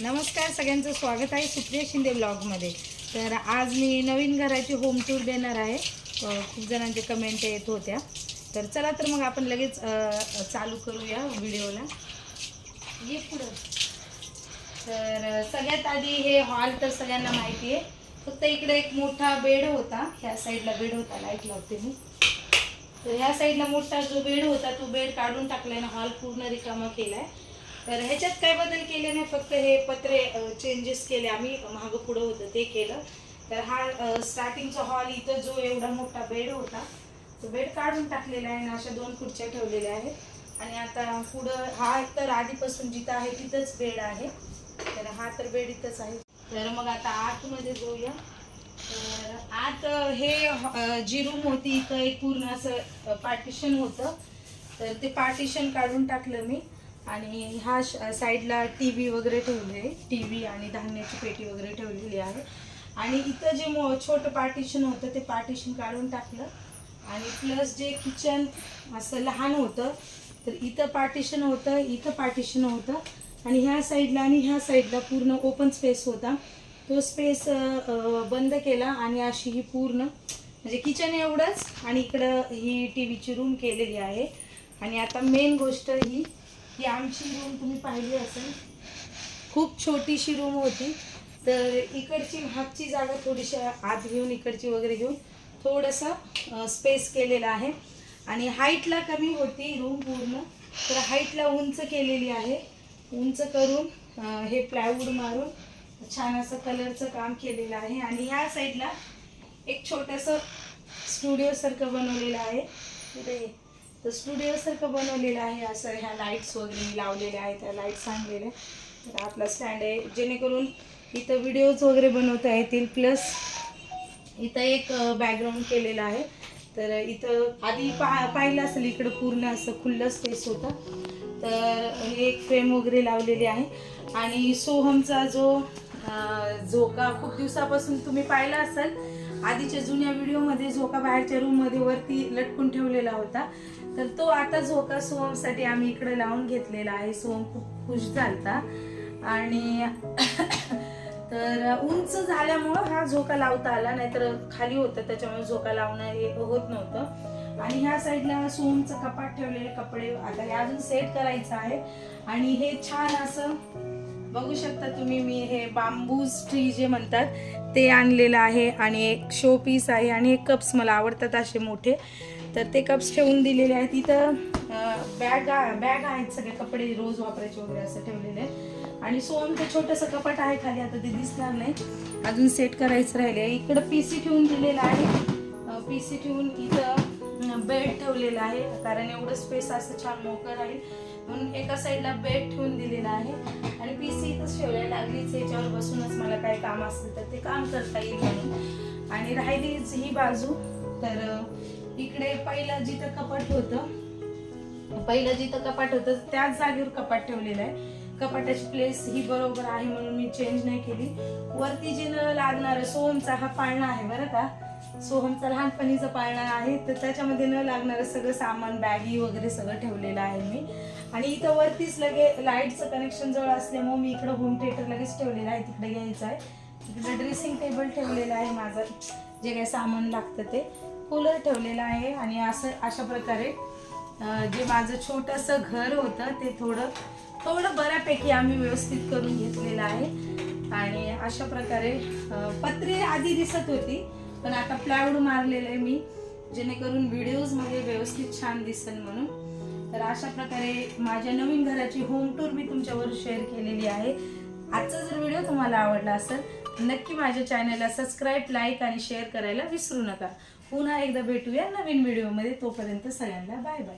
नमस्कार, सगळ्यांचं स्वागत आहे सुप्रिया शिंदे ब्लॉगमध्ये। तर आज मी नवीन घराची होम टूर देणार आहे। खूप जणांचे कमेंट येत होत्या, तर चला तर मग आपण लगेच चालू करूया व्हिडिओला। ये पुढे। तर सगळ्यात आधी हे हॉल तर सगळ्यांना माहिती आहे, फक्त इकडे एक मोठा बेड होता, ह्या साईडला बेड होता, लाईट लावते मी। तर ह्या साईडला मोठा जो बेड होता तो बेड काढून टाकलाय ना, हॉल पूर्ण रिकामा केलाय। तर ह्याच्यात काय बदल केले नाही, फक्त हे पत्रे चेंजेस केले आम्ही, मागं पुढं होतं ते केलं। तर हा स्टार्टिंगचा हॉल इथं जो एवढा मोठा बेड होता तो बेड काढून टाकलेला आहे आणि अशा 2 खुर्च्या ठेवलेल्या आहेत। आणि आता पुढं हा तर आधीपासून जिथं आहे तिथंच बेड आहे, तर हा तर बेड इथंच आहे। तर मग आता आतमध्ये जाऊया। तर आत हे जी रूम होती इथं एक पूर्ण असं पार्टिशन होतं, तर ते पार्टिशन काढून टाकलं मी। आणि ह्या साईडला टीव्ही वगैरे ठेवले आहे, टीव्ही आणि धान्याची पेटी वगैरे ठेवलेली आहे। आणि इथं जे छोटं पार्टिशन होतं ते पार्टिशन काढून टाकलं। आणि प्लस जे किचन असं लहान होतं, तर इथं पार्टिशन होतं, इथं पार्टिशन होतं, आणि ह्या साईडला आणि ह्या साईडला पूर्ण ओपन स्पेस होता, तो स्पेस बंद केला आणि अशी ही पूर्ण म्हणजे किचन एवढंच, आणि इकडं ही टीव्हीची रूम केलेली आहे। आणि आता मेन गोष्ट ही आमची रूम तुम्ही पाहिली असेल, खूप छोटीशी रूम होती। तर इकडची हातची जागा थोडीशी आत घेऊन इकडची वगैरे घेऊन थोडंसं स्पेस केलेला आहे। आणि हाईटला कमी होती रूम पूर्ण, तर हाईटला उंच केलेली आहे। उंच करून हे प्लायवूड मारून छान असं कलरचं काम केलेलं आहे। आणि ह्या साईडला एक छोटंसं स्टुडिओसारखं बनवलेलं आहे, तर स्टुडिओसारखं बनवलेलं आहे असं। ह्या लाईट्स वगैरे लावलेल्या आहेत, त्या लाईट्स आणलेल्या, तर आपला स्टँड आहे जेणेकरून इथं व्हिडिओज वगैरे बनवता येतील। प्लस इथं एक बॅकग्राऊंड केलेलं आहे, तर इथं आधी पाहिलं असेल इकडं पूर्ण असं खुल्लं स्पेस होतं, तर हे एक फ्रेम वगैरे लावलेली आहे। आणि सोहमचा जो झोका खूप दिवसापासून तुम्ही पाहिला असेल, आधीच्या जुन्या व्हिडिओमध्ये झोका बाहेरच्या रूममध्ये वरती लटकून ठेवलेला होता, तर तो आता झोका सोहमसाठी आम्ही इकडे लावून घेतलेला आहे। सोहम खूप खुश झालता। आणि तर उंच झाल्यामुळं हा झोका लावता आला, नाहीतर खाली होतं त्याच्यामुळे झोका लावणं होत नव्हतं। आणि ह्या साईडला सोहमचं कपाट ठेवलेले कपडे आता हे अजून सेट करायचं आहे। आणि हे छान असं बघू शकता तुम्ही, मी हे बांबूज ट्री जे म्हणतात ते आणलेलं आहे, आणि एक शो पीस आहे, आणि एक कप्स मला आवडतात असे मोठे, तर ते कप्स ठेवून दिलेले आहेत। इथं बॅग आहेत, सगळे कपडे रोज वापरायचे वगैरे असं ठेवलेले आहे। आणि सोमचं छोटंसं कपाट आहे खाली, आता ते दिसणार नाही, अजून सेट करायचं राहिले। इकडं पीसी ठेवून दिलेलं आहे, पीसी ठेवून इथं बेड ठेवलेला आहे, कारण एवढं स्पेस असं छान मोकळं राहील म्हणून एका साईडला बेड ठेवून दिलेला आहे। आणि पीसी इथंच ठेवलेला, लागलीच याच्यावर बसूनच मला काय काम असेल तर ते काम करता येईल म्हणून। आणि राहिलीच ही बाजू, तर इकडे पहिलं जिथं कपाट होतं त्याच जागेवर कपाट ठेवलेलं आहे। कपाटाची प्लेस ही बरोबर आहे म्हणून मी चेंज नाही केली। वरती जे न लागणार, सोहमचा हा पाळणा आहे बरं का, सोहमचा लहानपणीचा पाळणा आहे, तर त्याच्यामध्ये न लागणारं सगळं सामान, बॅगी वगैरे सगळं ठेवलेलं आहे मी। आणि इथं वरतीच लगे लाईटचं कनेक्शन जवळ असल्यामुळे मी इकडं होम थिएटर लगेच ठेवलेलं आहे, तिकडे घ्यायचं आहे। तिकडे ड्रेसिंग टेबल ठेवलेलं आहे, माझं जे काही सामान लागतं ते, कूलर ठेवलेला आहे। आणि असं अशा प्रकारे जे माझं छोटंसं घर होतं ते थोडं बऱ्यापैकी आम्ही व्यवस्थित करून घेतलेलं आहे। आणि अशा प्रकारे पत्रे आधी दिसत होती, पण आता प्लायवूड मारलेलं आहे मी, जेणेकरून व्हिडिओजमध्ये व्यवस्थित छान दिसेल म्हणून। तर अशा प्रकारे माझ्या नवीन घराची होम टूर मी तुमच्यावर शेअर केलेली आहे। आजचा जर व्हिडिओ तुम्हाला आवडला असेल नक्की माझ्या चॅनलला सबस्क्राईब, लाईक आणि शेअर करायला विसरू नका। पुन्हा एकदा भेटूया नवीन व्हिडिओमध्ये, तोपर्यंत सगळ्यांना बाय बाय।